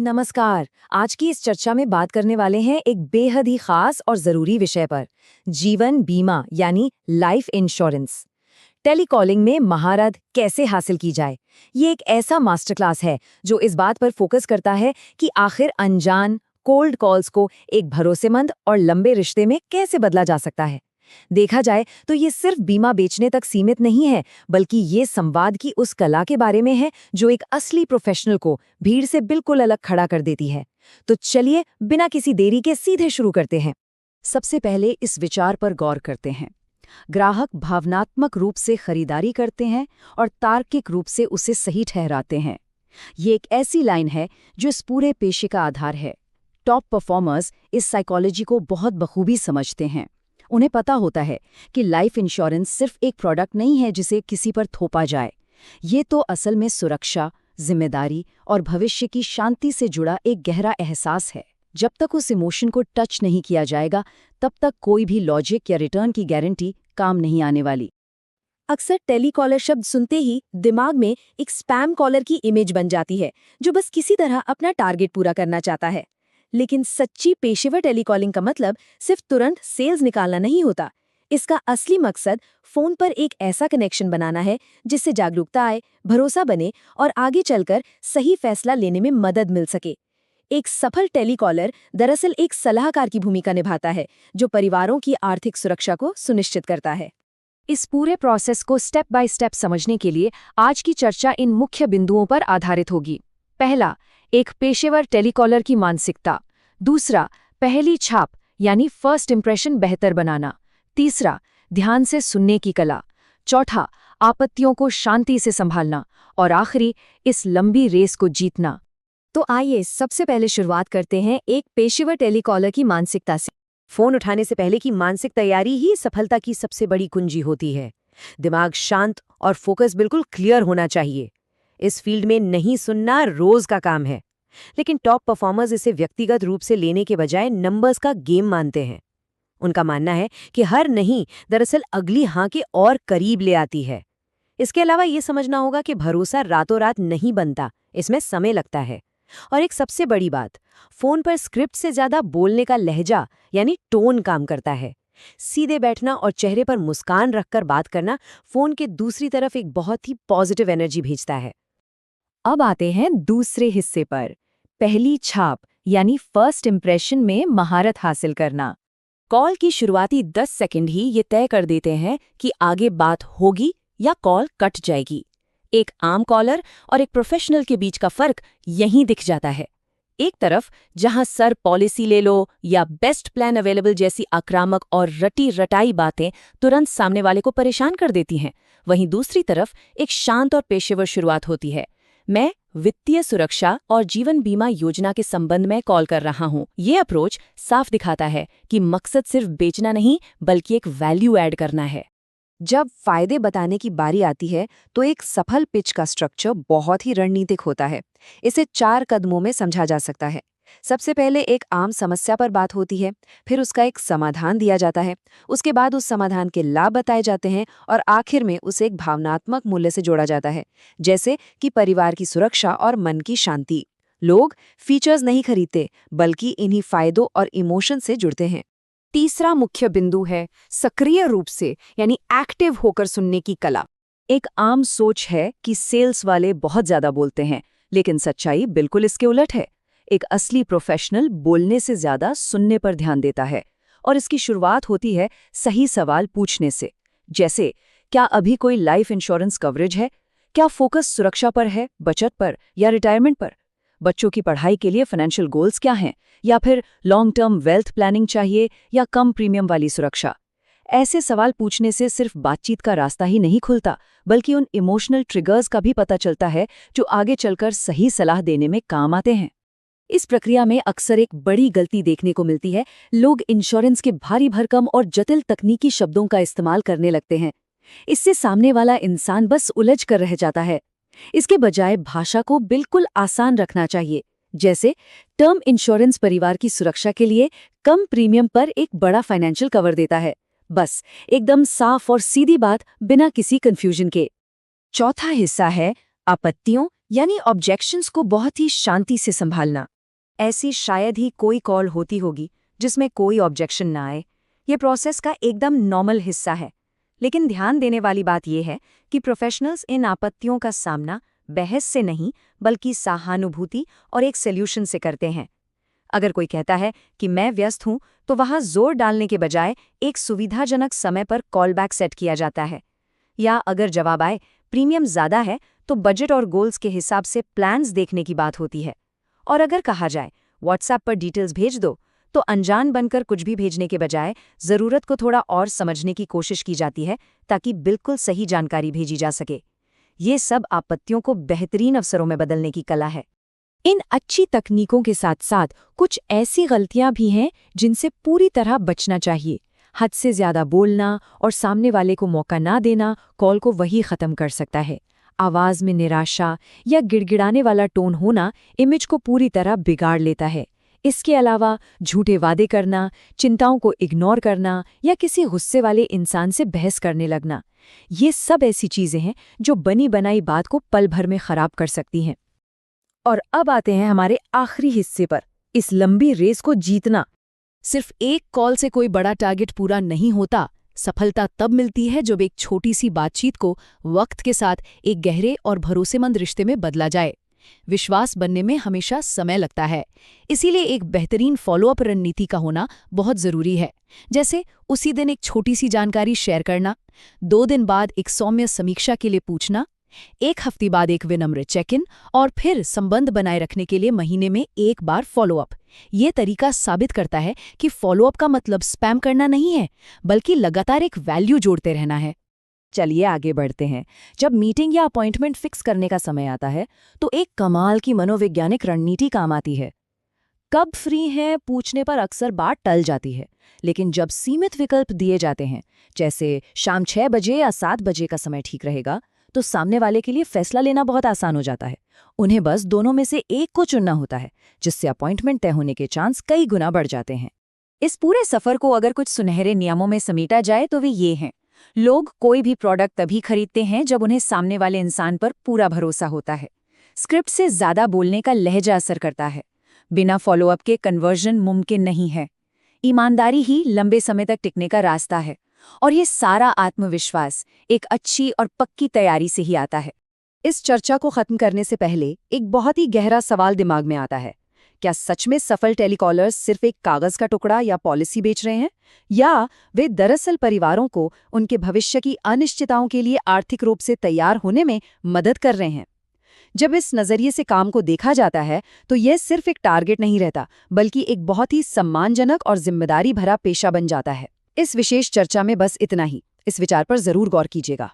नमस्कार। आज की इस चर्चा में बात करने वाले हैं एक बेहद ही खास और जरूरी विषय पर, जीवन बीमा यानी लाइफ इंश्योरेंस। टेलीकॉलिंग में महारत कैसे हासिल की जाए, ये एक ऐसा मास्टर क्लास है जो इस बात पर फोकस करता है कि आखिर अनजान कोल्ड कॉल्स को एक भरोसेमंद और लंबे रिश्ते में कैसे बदला जा सकता है। देखा जाए तो ये सिर्फ बीमा बेचने तक सीमित नहीं है, बल्कि ये संवाद की उस कला के बारे में है जो एक असली प्रोफेशनल को भीड़ से बिल्कुल अलग खड़ा कर देती है। तो चलिए बिना किसी देरी के सीधे शुरू करते हैं। सबसे पहले इस विचार पर गौर करते हैं। ग्राहक भावनात्मक रूप से खरीदारी करते हैं और तार्किक रूप से उसे सही ठहराते हैं। ये एक ऐसी लाइन है जो इस पूरे पेशे का आधार है। टॉप परफॉर्मर्स इस साइकोलॉजी को बहुत बखूबी समझते हैं। उन्हें पता होता है कि लाइफ इंश्योरेंस सिर्फ एक प्रोडक्ट नहीं है जिसे किसी पर थोपा जाए। ये तो असल में सुरक्षा, जिम्मेदारी और भविष्य की शांति से जुड़ा एक गहरा एहसास है। जब तक उस इमोशन को टच नहीं किया जाएगा, तब तक कोई भी लॉजिक या रिटर्न की गारंटी काम नहीं आने वाली। अक्सर टेलीकॉलर शब्द सुनते ही दिमाग में एक स्पैम कॉलर की इमेज बन जाती है जो बस किसी तरह अपना टारगेट पूरा करना चाहता है। लेकिन सच्ची पेशेवर टेलीकॉलिंग का मतलब सिर्फ तुरंत सेल्स निकालना नहीं होता। इसका असली मकसद फोन पर एक ऐसा कनेक्शन बनाना है जिससे जागरूकता आए, भरोसा बने और आगे चलकर सही फैसला लेने में मदद मिल सके। एक सफल टेलीकॉलर दरअसल एक सलाहकार की भूमिका निभाता है जो परिवारों की आर्थिक सुरक्षा को सुनिश्चित करता है। इस पूरे प्रोसेस को स्टेप बाय स्टेप समझने के लिए आज की चर्चा इन मुख्य बिंदुओं पर आधारित होगी। पहला, एक पेशेवर टेलीकॉलर की मानसिकता। दूसरा, पहली छाप यानी फर्स्ट इंप्रेशन बेहतर बनाना। तीसरा, ध्यान से सुनने की कला। चौथा, आपत्तियों को शांति से संभालना। और आखिरी, इस लंबी रेस को जीतना। तो आइए सबसे पहले शुरुआत करते हैं एक पेशेवर टेलीकॉलर की मानसिकता से। फोन उठाने से पहले की मानसिक तैयारी ही सफलता की सबसे बड़ी कुंजी होती है। दिमाग शांत और फोकस बिल्कुल क्लियर होना चाहिए। इस फील्ड में नहीं सुनना रोज का काम है, लेकिन टॉप परफॉर्मर्स इसे व्यक्तिगत रूप से लेने के बजाय नंबर्स का गेम मानते हैं। उनका मानना है कि हर नहीं दरअसल अगली हाँ के और करीब ले आती है। इसके अलावा ये समझना होगा कि भरोसा रातों रात नहीं बनता, इसमें समय लगता है। और एक सबसे बड़ी बात, फोन पर स्क्रिप्ट से ज्यादा बोलने का लहजा यानी टोन काम करता है। सीधे बैठना और चेहरे पर मुस्कान रखकर बात करना फोन के दूसरी तरफ एक बहुत ही पॉजिटिव एनर्जी भेजता है। अब आते हैं दूसरे हिस्से पर, पहली छाप यानी फर्स्ट इंप्रेशन में महारत हासिल करना। कॉल की शुरुआती 10 सेकंड ही ये तय कर देते हैं कि आगे बात होगी या कॉल कट जाएगी। एक आम कॉलर और एक प्रोफेशनल के बीच का फर्क यहीं दिख जाता है। एक तरफ जहां सर पॉलिसी ले लो या बेस्ट प्लान अवेलेबल जैसी आक्रामक और रटी रटाई बातें तुरंत सामने वाले को परेशान कर देती हैं, वहीं दूसरी तरफ एक शांत और पेशेवर शुरुआत होती है। मैं वित्तीय सुरक्षा और जीवन बीमा योजना के संबंध में कॉल कर रहा हूं। ये अप्रोच साफ दिखाता है कि मकसद सिर्फ बेचना नहीं बल्कि एक वैल्यू ऐड करना है। जब फायदे बताने की बारी आती है तो एक सफल पिच का स्ट्रक्चर बहुत ही रणनीतिक होता है। इसे 4 कदमों में समझा जा सकता है। सबसे पहले एक आम समस्या पर बात होती है, फिर उसका एक समाधान दिया जाता है, उसके बाद उस समाधान के लाभ बताए जाते हैं और आखिर में उसे एक भावनात्मक मूल्य से जोड़ा जाता है, जैसे कि परिवार की सुरक्षा और मन की शांति। लोग फीचर्स नहीं खरीदते बल्कि इन्हीं फायदों और इमोशन से जुड़ते हैं। तीसरा मुख्य बिंदु है सक्रिय रूप से यानी एक्टिव होकर सुनने की कला। एक आम सोच है कि सेल्स वाले बहुत ज्यादा बोलते हैं, लेकिन सच्चाई बिल्कुल इसके उलट है। एक असली प्रोफेशनल बोलने से ज्यादा सुनने पर ध्यान देता है और इसकी शुरुआत होती है सही सवाल पूछने से, जैसे क्या अभी कोई लाइफ इंश्योरेंस कवरेज है, क्या फोकस सुरक्षा पर है, बचत पर या रिटायरमेंट पर, बच्चों की पढ़ाई के लिए फाइनेंशियल गोल्स क्या हैं, या फिर लॉन्ग टर्म वेल्थ प्लानिंग चाहिए या कम प्रीमियम वाली सुरक्षा। ऐसे सवाल पूछने से सिर्फ बातचीत का रास्ता ही नहीं खुलता, बल्कि उन इमोशनल ट्रिगर्स का भी पता चलता है जो आगे चलकर सही सलाह देने में काम आते हैं। इस प्रक्रिया में अक्सर एक बड़ी गलती देखने को मिलती है। लोग इंश्योरेंस के भारी भरकम और जटिल तकनीकी शब्दों का इस्तेमाल करने लगते हैं। इससे सामने वाला इंसान बस उलझ कर रह जाता है। इसके बजाय भाषा को बिल्कुल आसान रखना चाहिए, जैसे टर्म इंश्योरेंस परिवार की सुरक्षा के लिए कम प्रीमियम पर एक बड़ा फाइनेंशियल कवर देता है। बस एकदम साफ और सीधी बात, बिना किसी कंफ्यूजन के। चौथा हिस्सा है आपत्तियों यानी ऑब्जेक्शंस को बहुत ही शांति से संभालना। ऐसी शायद ही कोई कॉल होती होगी जिसमें कोई ऑब्जेक्शन ना आए। ये प्रोसेस का एकदम नॉर्मल हिस्सा है। लेकिन ध्यान देने वाली बात यह है कि प्रोफेशनल्स इन आपत्तियों का सामना बहस से नहीं बल्कि सहानुभूति और एक सॉल्यूशन से करते हैं। अगर कोई कहता है कि मैं व्यस्त हूं, तो वहां जोर डालने के बजाय एक सुविधाजनक समय पर कॉलबैक सेट किया जाता है। या अगर जवाब आए प्रीमियम ज़्यादा है, तो बजट और गोल्स के हिसाब से प्लान्स देखने की बात होती है। और अगर कहा जाए व्हाट्सएप पर डिटेल्स भेज दो, तो अनजान बनकर कुछ भी भेजने के बजाय ज़रूरत को थोड़ा और समझने की कोशिश की जाती है ताकि बिल्कुल सही जानकारी भेजी जा सके। ये सब आपत्तियों को बेहतरीन अवसरों में बदलने की कला है। इन अच्छी तकनीकों के साथ साथ कुछ ऐसी गलतियां भी हैं जिनसे पूरी तरह बचना चाहिए। हद से ज्यादा बोलना और सामने वाले को मौका ना देना कॉल को वही खत्म कर सकता है। आवाज में निराशा या गिड़गिड़ाने वाला टोन होना इमेज को पूरी तरह बिगाड़ लेता है। इसके अलावा झूठे वादे करना, चिंताओं को इग्नोर करना या किसी गुस्से वाले इंसान से बहस करने लगना, ये सब ऐसी चीजें हैं जो बनी बनाई बात को पल भर में खराब कर सकती हैं। और अब आते हैं हमारे आखिरी हिस्से पर, इस लंबी रेस को जीतना। सिर्फ एक कॉल से कोई बड़ा टारगेट पूरा नहीं होता। सफलता तब मिलती है जब एक छोटी सी बातचीत को वक्त के साथ एक गहरे और भरोसेमंद रिश्ते में बदला जाए। विश्वास बनने में हमेशा समय लगता है, इसीलिए एक बेहतरीन फॉलोअप रणनीति का होना बहुत जरूरी है। जैसे उसी दिन एक छोटी सी जानकारी शेयर करना, 2 दिन बाद एक सौम्य समीक्षा के लिए पूछना, 1 हफ्ते बाद एक विनम्र चेक इन और फिर संबंध बनाए रखने के लिए महीने में 1 बार फॉलोअप। ये तरीका साबित करता है कि फॉलोअप का मतलब स्पैम करना नहीं है, बल्कि लगातार एक वैल्यू जोड़ते रहना है। चलिए आगे बढ़ते हैं। जब मीटिंग या अपॉइंटमेंट फिक्स करने का समय आता है, तो एक कमाल की मनोवैज्ञानिक रणनीति काम आती है। कब फ्री हैं पूछने पर अक्सर बात टल जाती है, लेकिन जब सीमित विकल्प दिए जाते हैं, जैसे शाम 6 बजे या 7 बजे का समय ठीक रहेगा, तो सामने वाले के लिए फैसला लेना बहुत आसान हो जाता है। उन्हें बस दोनों में से एक को चुनना होता है, जिससे अपॉइंटमेंट तय होने के चांस कई गुना बढ़ जाते हैं। इस पूरे सफर को अगर कुछ सुनहरे नियमों में समेटा जाए तो वे ये हैं। लोग कोई भी प्रोडक्ट तभी खरीदते हैं जब उन्हें सामने वाले इंसान पर पूरा भरोसा होता है। स्क्रिप्ट से ज्यादा बोलने का लहजा असर करता है। बिना फॉलोअप के कन्वर्जन मुमकिन नहीं है। ईमानदारी ही लंबे समय तक टिकने का रास्ता है। और ये सारा आत्मविश्वास एक अच्छी और पक्की तैयारी से ही आता है। इस चर्चा को खत्म करने से पहले एक बहुत ही गहरा सवाल दिमाग में आता है। क्या सच में सफल टेलीकॉलर्स सिर्फ एक कागज का टुकड़ा या पॉलिसी बेच रहे हैं, या वे दरअसल परिवारों को उनके भविष्य की अनिश्चितताओं के लिए आर्थिक रूप से तैयार होने में मदद कर रहे हैं? जब इस नजरिए से काम को देखा जाता है, तो यह सिर्फ एक टारगेट नहीं रहता, बल्कि एक बहुत ही सम्मानजनक और जिम्मेदारी भरा पेशा बन जाता है। इस विशेष चर्चा में बस इतना ही। इस विचार पर जरूर गौर कीजिएगा।